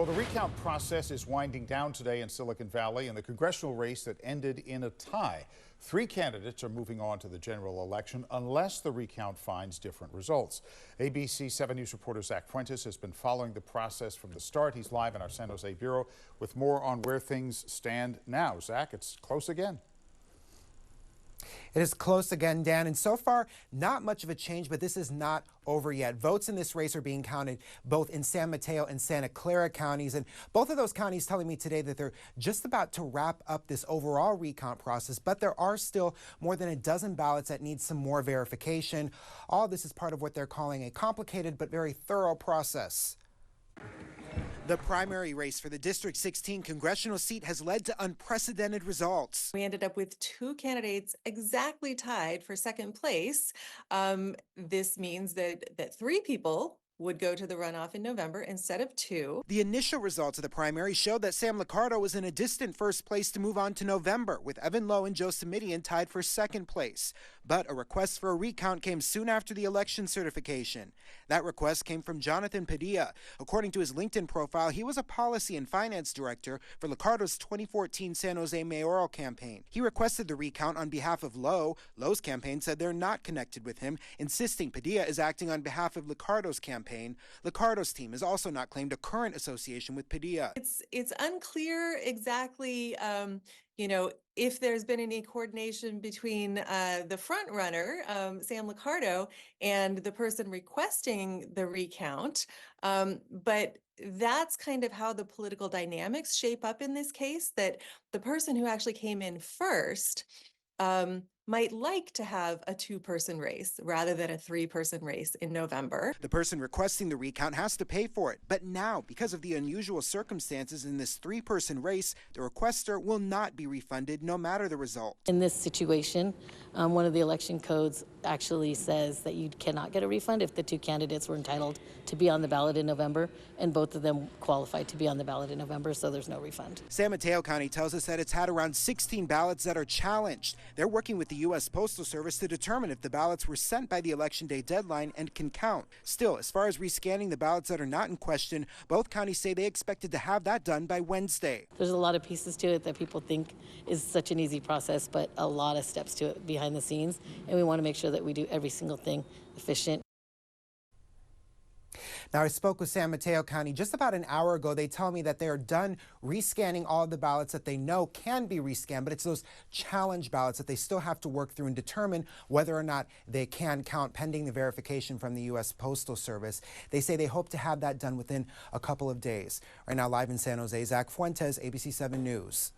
Well, the recount process is winding down today in Silicon Valley in the congressional race that ended in a tie. 3 candidates are moving on to the general election unless the recount finds different results. ABC 7 News reporter Zach Fuentes has been following the process from the start. He's live in our San Jose bureau with more on where things stand now. Zach, it's close again. It is close again, Dan, and so far, not much of a change, but this is not over yet. Votes in this race are being counted both in San Mateo and Santa Clara counties, and both of those counties telling me today that they're just about to wrap up this overall recount process, but there are still more than a dozen ballots that need some more verification. All this is part of what they're calling a complicated but very thorough process. The primary race for the District 16 congressional seat has led to unprecedented results. We ended up with 2 candidates exactly tied for second place. This means that 3 people would go to the runoff in November instead of 2. The initial results of the primary showed that Sam Liccardo was in a distant first place to move on to November, with Evan Lowe and Joe Simidian tied for second place. But a request for a recount came soon after the election certification. That request came from Jonathan Padilla. According to his LinkedIn profile, he was a policy and finance director for Liccardo's 2014 San Jose mayoral campaign. He requested the recount on behalf of Lowe. Lowe's campaign said they're not connected with him, insisting Padilla is acting on behalf of Liccardo's campaign. Liccardo's team has also not claimed a current association with Padilla. It's unclear exactly, if there's been any coordination between the front runner, Sam Liccardo, and the person requesting the recount. But that's kind of how the political dynamics shape up in this case, that the person who actually came in first might like to have a 2-person race rather than a 3-person race in November. The person requesting the recount has to pay for it. But now, because of the unusual circumstances in this 3-person race, the requester will not be refunded no matter the result. In this situation, one of the election codes actually says that you cannot get a refund if the 2 candidates were entitled to be on the ballot in November, and both of them qualified to be on the ballot in November, so there's no refund. San Mateo County tells us that it's had around 16 ballots that are challenged. They're working with the U.S. Postal Service to determine if the ballots were sent by the Election Day deadline and can count. Still, as far as rescanning the ballots that are not in question, both counties say they expected to have that done by Wednesday. There's a lot of pieces to it that people think is such an easy process, but a lot of steps to it behind the scenes, and we want to make sure that we do every single thing efficient. Now, I spoke with San Mateo County just about an hour ago. They tell me that they are done rescanning all of the ballots that they know can be rescanned, but it's those challenge ballots that they still have to work through and determine whether or not they can count pending the verification from the U.S. Postal Service. They say they hope to have that done within a couple of days. Right now, live in San Jose, Zach Fuentes, ABC 7 News.